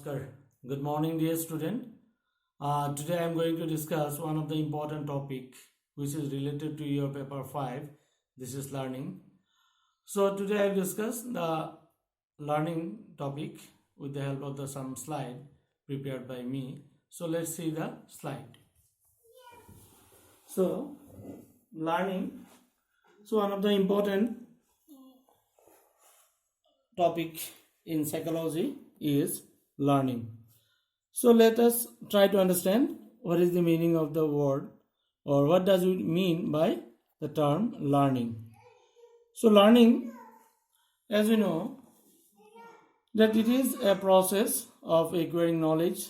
Namaskar. Good morning, dear student. Today I am going to discuss one of the important topic which is related to your paper 5. This is learning. So today I will discuss the learning topic with the help of some slide prepared by me. So let's see the slide. So learning. So one of the important topic in psychology is learning. So let us try to understand what is the meaning of the word or what does it mean by the term learning. So learning, as we know, that it is a process of acquiring knowledge,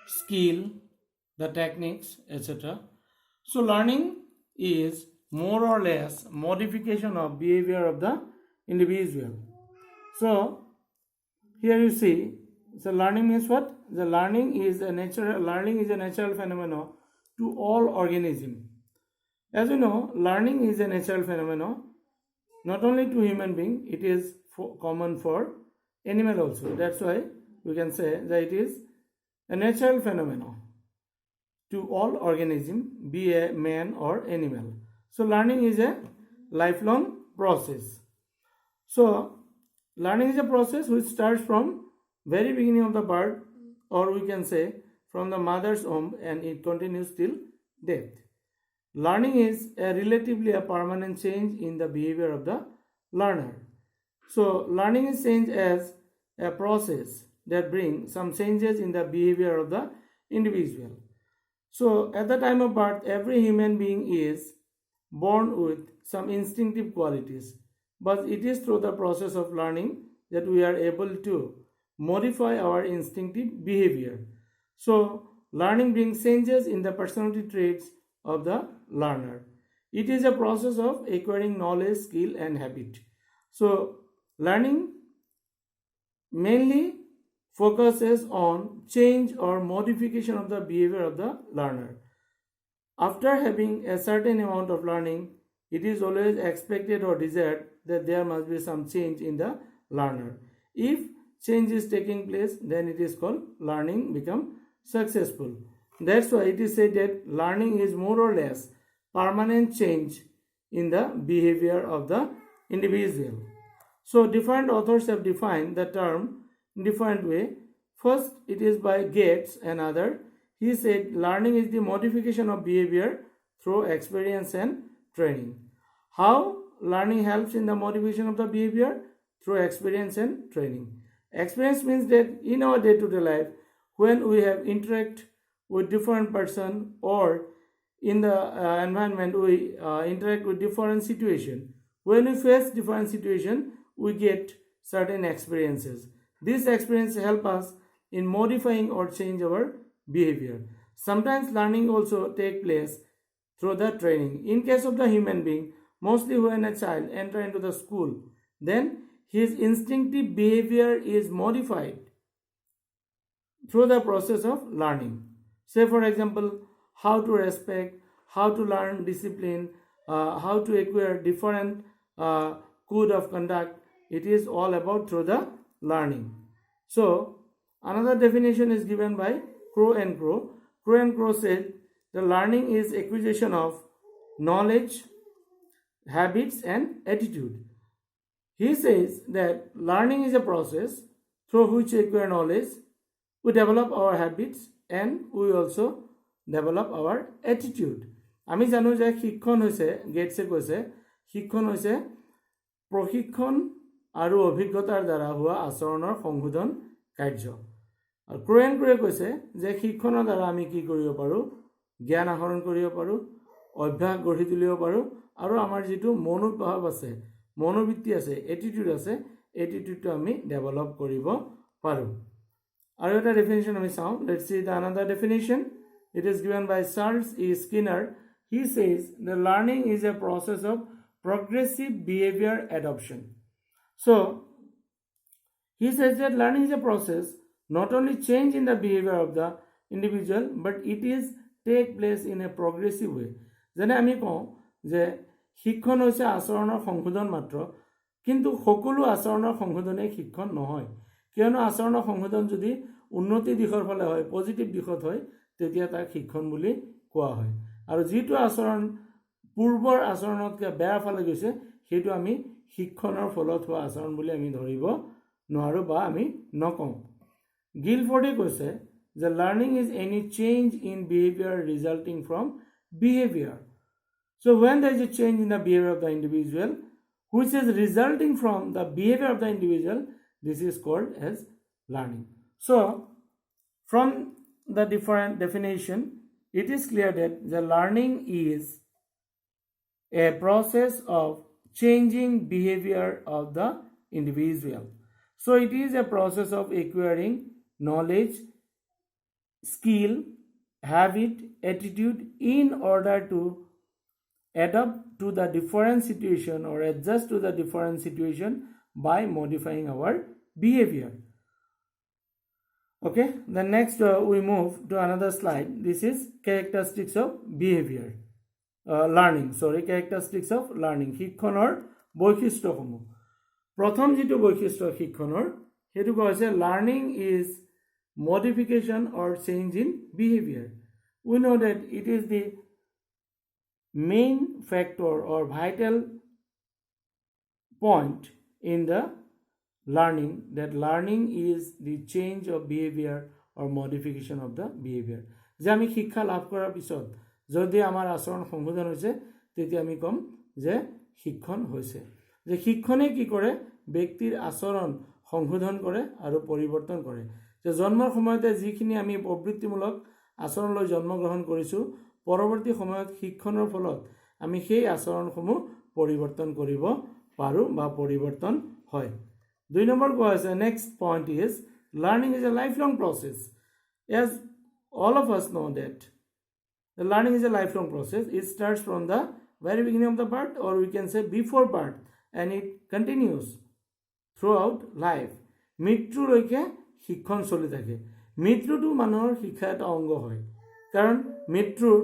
skill, the techniques, etc. So learning is more or less modification of behavior of the individual. So here you see, so learning means what? The learning is a natural phenomenon to all organisms. As you know, learning is a natural phenomenon not only to human being, it is common for animal also. That's why we can say that it is a natural phenomenon to all organism, be a man or animal. So learning is a lifelong process. So learning is a process which starts from very beginning of the birth, or we can say from the mother's womb, and it continues till death. Learning is relatively a permanent change in the behavior of the learner. So learning is change as a process that brings some changes in the behavior of the individual. So at the time of birth, every human being is born with some instinctive qualities, but it is through the process of learning that we are able to modify our instinctive behavior. So learning brings changes in the personality traits of the learner. It is a process of acquiring knowledge, skill and habit. So learning mainly focuses on change or modification of the behavior of the learner. After having a certain amount of learning, it is always expected or desired that there must be some change in the learner. If change is taking place, then it is called learning become successful. That's why it is said that learning is more or less permanent change in the behavior of the individual. So different authors have defined the term in different way. First, it is by Gates and other. He said learning is the modification of behavior through experience and training. How learning helps in the modification of the behavior? Through experience and training. Experience means that in our day-to-day life, when we have interact with different person or in the environment we interact with different situation. When we face different situation, we get certain experiences. These experiences help us in modifying or change our behavior. Sometimes learning also take place through the training. In case of the human being, mostly when a child enter into the school, then his instinctive behavior is modified through the process of learning. Say for example, how to respect, how to learn discipline, how to acquire different code of conduct. It is all about through the learning. So another definition is given by Crow and Crow. Crow and Crow said the learning is acquisition of knowledge, habits and attitude. He says that learning is a process through which we acquire knowledge, we develop our habits and we also develop our attitude. আমি জানো যে শিক্ষণ হৈছে গেটছে কৈছে শিক্ষণ হৈছে প্ৰশিক্ষণ আৰু অভিজ্ঞতাৰ দ্বাৰা হোৱা আচৰণৰ সংশোধন কাৰ্য। আৰু ক্ৰোয়েন ক্ৰোৱে কৈছে যে শিক্ষণৰ দ্বাৰা আমি কি কৰিব পাৰো, জ্ঞান আহৰণ কৰিব পাৰো, অভ্যাস গঢ়ি তুলিব পাৰো আৰু আমাৰ যেটো মনোভাৱ আছে, মনোবৃত্তি আছে, এটিটিউড আছে, এটিটিউডটো আমি ডেভেলপ কৰিব পাৰো। আৰু এটা definition আমি চাওঁ. Let's see the another definition. It is given by Charles E. Skinner. He says the learning is a process of progressive behavior adoption. So he says that learning is a process not only change in the behavior of the individual, but it is take place in a progressive way. যেনে আমি কওঁ যে শিক্ষণ হৈছে আচৰণৰ সংশোধন মাত্ৰ, কিন্তু সকলো আচৰণৰ সংশোধনে শিক্ষণ নহয়। কিয়নো আচৰণৰ সংশোধন যদি উন্নতি দিশৰ ফালে হয় পজিটিভ দিশত হয় তেতিয়া তাক শিক্ষণ বুলি কোৱা হয় আৰু যিটো আচৰণ পূৰ্বৰ আচৰণতকৈ বেয়া ফালে গৈছে সেইটো আমি শিক্ষণৰ ফলত হোৱা আচৰণ বুলি আমি ধৰিব নোৱাৰো বা আমি নকওঁ গিলফৰ্ডে কৈছে যে learning is any change in behaviour resulting from behaviour so when there is a change in the behavior of the individual which is resulting from the behavior of the individual this is called as learning so from the different definition it is clear that the learning is a process of changing behavior of the individual so it is a process of acquiring knowledge skill habit attitude in order to adapt to the different situation or adjust to the different situation by modifying our behavior okay the next we move to another slide this is characteristics of behavior learning characteristics of learning শিক্ষণৰ বৈশিষ্ট্যসমূহ প্ৰথম যেটো বৈশিষ্ট্য শিক্ষণৰ হেতু কৈছে learning is modification or change in behavior we know that it is the main factor or vital point in the learning that learning is the change of behavior or modification of the behavior যে আমি শিক্ষা লাভ কৰাৰ পিছত যদি আমাৰ আচৰণ সংশোধন হৈছে তেতিয়া আমি কম যে শিক্ষণ হৈছে যে শিক্ষণে কি কৰে ব্যক্তিৰ আচৰণ সংশোধন কৰে আৰু পৰিৱৰ্তন কৰে যে জন্মৰ সময়তে যিখিনি আমি প্ৰবৃত্তিমূলক আচৰণ লৈ জন্ম গ্ৰহণ কৰিছো পৰৱৰ্তী সময়ত শিক্ষণৰ ফলত আমি সেই আচৰণসমূহ পৰিৱৰ্তন কৰিব পাৰো বা পৰিৱৰ্তন হয় দুই নম্বৰ কোৱা আছে next point is learning is a lifelong process as all of us know that the learning is a lifelong process it starts from the very beginning of the birth or we can say before birth and it continues throughout life মৃত্যুলৈকে শিক্ষণ চলি থাকে মৃত্যুটো মানুহৰ শিক্ষাৰ এটা অংগ হয় কাৰণ মৃত্যুৰ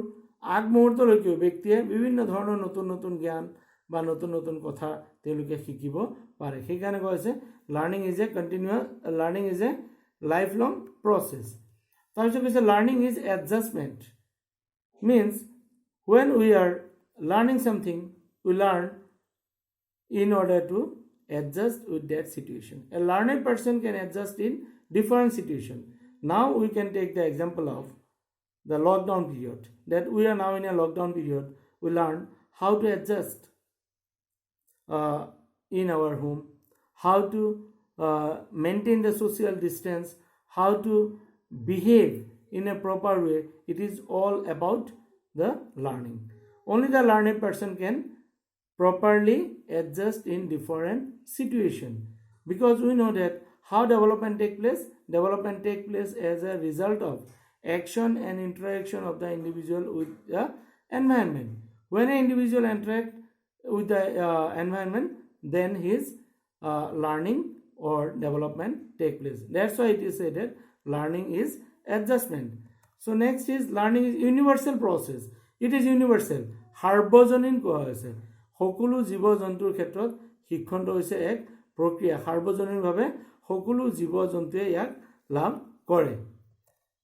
আগ মুহূৰ্তলৈকে ব্যক্তিয়ে বিভিন্ন ধৰণৰ নতুন নতুন জ্ঞান বা নতুন নতুন কথা তেওঁলোকে শিকিব পাৰে সেইকাৰণে কৈছে learning is a continuous learning is a life long process তাৰপিছত কৈছে learning is adjustment means when we are learning something we learn in order to adjust with that situation a learned person can adjust in different situation now we can take the example of the lockdown period that we are now in a lockdown period we learn how to adjust in our home how to maintain the social distance how to behave in a proper way it is all about the learning only the learned person can properly adjust in different situation because we know that how development take place as a result of action and interaction of the individual with the environment when an individual interact with the environment then his learning or development take place that's why it is said that learning is adjustment so next is learning is universal process it is universal সাৰ্বজনীন কোৱা হৈছে সকলো জীৱ জন্তুৰ ক্ষেত্ৰত শিক্ষণটো হৈছে এক প্ৰক্ৰিয়া সাৰ্বজনীনভাৱে সকলো জীৱ জন্তুৱে ইয়াক লাভ কৰে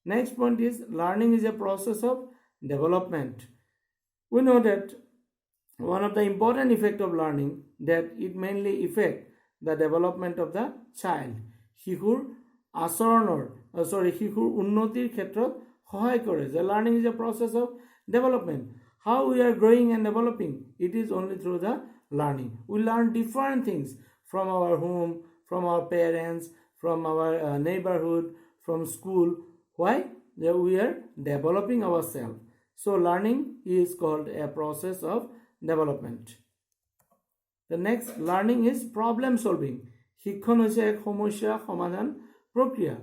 next point is learning is a process of development we know that one of the important effect of learning that it mainly affect the development of the child শিশুৰ আচৰণৰ শিশুৰ উন্নতিৰ ক্ষেত্ৰত সহায় কৰে যে learning is a process of development how we are growing and developing it is only through the learning we learn different things from our home from our parents from our neighborhood from school why that we are developing ourselves so learning is called a process of development the next learning is problem solving শিক্ষণ হৈছে এক সমস্যা সমাধান প্ৰক্ৰিয়া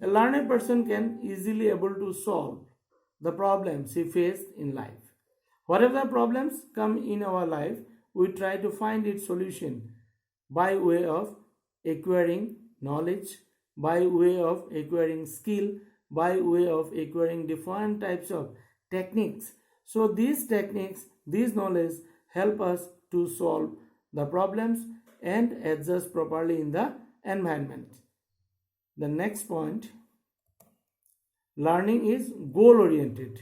a learned person can easily able to solve the problems he faced in life whatever problems come in our life we try to find its solution by way of acquiring knowledge by way of acquiring skill by way of acquiring different types of techniques so these techniques these knowledge help us to solve the problems and adjust properly in the environment the next point learning is goal oriented.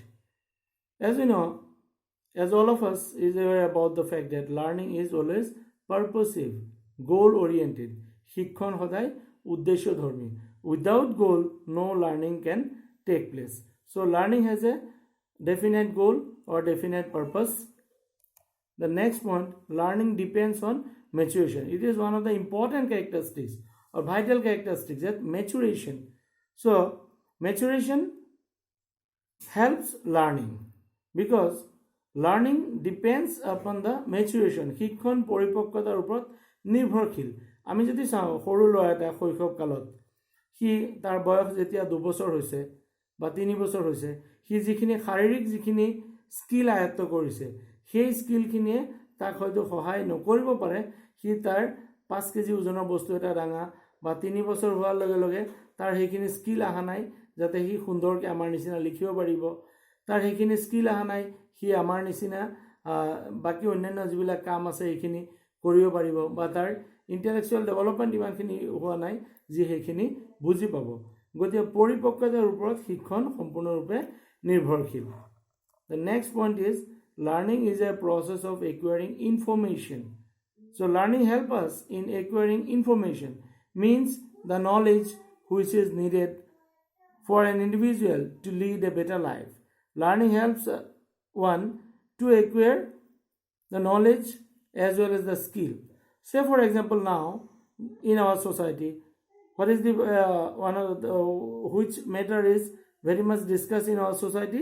As we know, as all of us is aware about the fact that learning is always purposive, goal oriented. শিক্ষণ সদায় উদ্দেশ্যধর্মী. Without goal, no learning can take place. So learning has a definite goal or definite purpose. The next point, learning depends on maturation. It is one of the important characteristics or vital characteristics, that maturation. So maturation helps learning because learning depends upon the maturation. শিক্ষণ পৰিপক্কতাৰ ওপৰত নিৰ্ভৰশীল. আমি যদি চাওঁ সৰু ল'ৰা এটা শৈশৱ কালত সি তাৰ বয়স যেতিয়া 2 বছৰ হৈছে বা 3 বছৰ হৈছে, সি যিখিনি শাৰীৰিক যিখিনি স্কিল আয়ত্ত কৰিছে, সেই স্কিলখিনিয়ে তাক হয়তো সহায় নকৰিব পাৰে সি তাৰ 5 কেজি ওজনৰ বস্তু এটা ডাঙা বা 3 বছৰ হোৱাৰ লগে লগে তাৰ সেইখিনি স্কিল অহা নাই যাতে সি সুন্দৰকৈ আমাৰ নিচিনা লিখিব পাৰিব, তাৰ সেইখিনি স্কিল অহা নাই সি আমাৰ নিচিনা বাকি অন্যান্য যিবিলাক কাম আছে সেইখিনি কৰিব পাৰিব, বা তাৰ ইণ্টেলেকচুৱেল ডেভেলপমেণ্ট ইমানখিনি হোৱা নাই যি সেইখিনি বুজি পাব. গতিকে পৰিপক্কতাৰ ওপৰত শিক্ষণ সম্পূৰ্ণৰূপে নিৰ্ভৰশীল. The next point is learning is a process of acquiring information. So learning helps us in acquiring information, means the knowledge which is needed for an individual to lead a better life. Learning helps one to acquire the knowledge as well as the skill. Say for example, now in our society, what is the one of the, which matter is very much discussed in our society?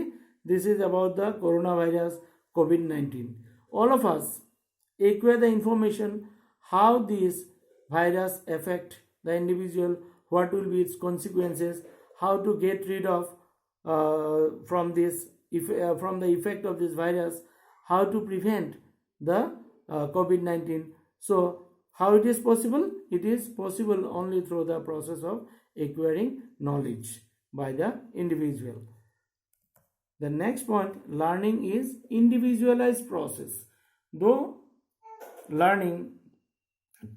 This is about the coronavirus, COVID-19. All of us acquire the information how this virus affect the individual, what will be its consequences, how to get rid of from the effect of this virus, how to prevent the COVID-19. So how it is possible? It is possible only through the process of acquiring knowledge by the individual. The next point, learning is individualized process. Though learning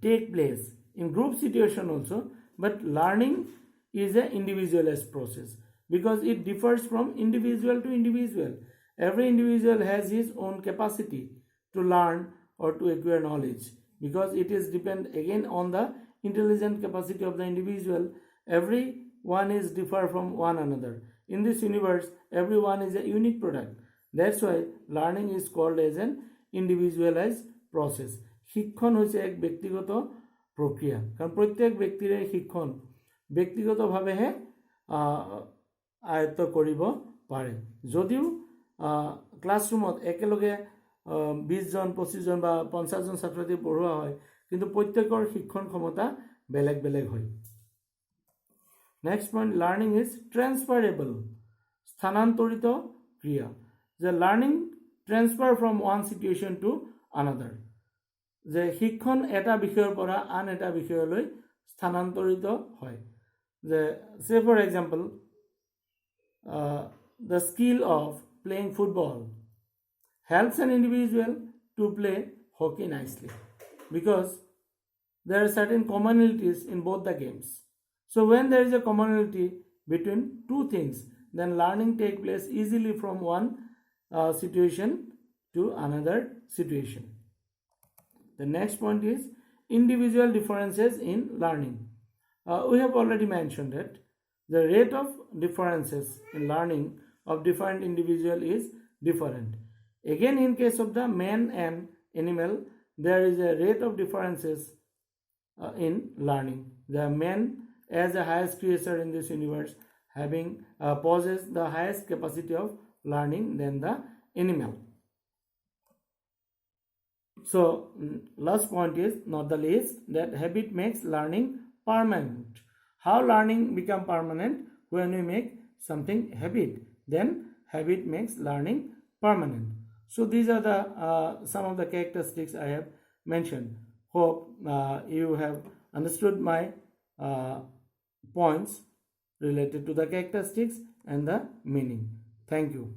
take place in group situation also, but learning is an individualized process because it differs from individual to individual. Every individual has his own capacity to learn or to acquire knowledge because it is depend again on the intelligent capacity of the individual. Everyone is differ from one another. In this universe, everyone is a unique product. That's why learning is called as an individualized process. শিক্ষণ হৈছে এক ব্যক্তিগত প্ৰক্ৰিয়া, কাৰণ প্ৰত্যেক ব্যক্তিৰে শিক্ষণ ব্যক্তিগতভাৱেহে আয়ত্ত কৰিব পাৰে. যদিও ক্লাছৰুমত একেলগে 20 জন 25 জন বা 50 জন ছাত্ৰছাত্ৰী পঢ়োৱা হয়, কিন্তু প্ৰত্যেকৰ শিক্ষণ ক্ষমতা বেলেগ বেলেগ হয়. Next point, learning is transferable. স্থানান্তৰিত ক্ৰিয়া. The learning transfer from one situation to another. যে শিক্ষণ এটা বিষয়ৰ পৰা আন এটা বিষয়লৈ স্থানান্তৰিত হয়. যে say for example, the skill of playing football helps an individual to play hockey nicely because there are certain commonalities in both the games. So when there is a commonality between two things, then learning takes place easily from one situation to another situation. The next point is individual differences in learning. We have already mentioned that the rate of differences in learning of different individual is different. Again, in case of the man and animal, there is a rate of differences in learning. The man, as the highest creature in this universe, having possess the highest capacity of learning than the animal. So last point is not the least, that habit makes learning permanent. How learning become permanent? When we make something habit, then habit makes learning permanent. So these are the some of the characteristics I have mentioned. Hope you have understood my points related to the characteristics and the meaning. Thank you.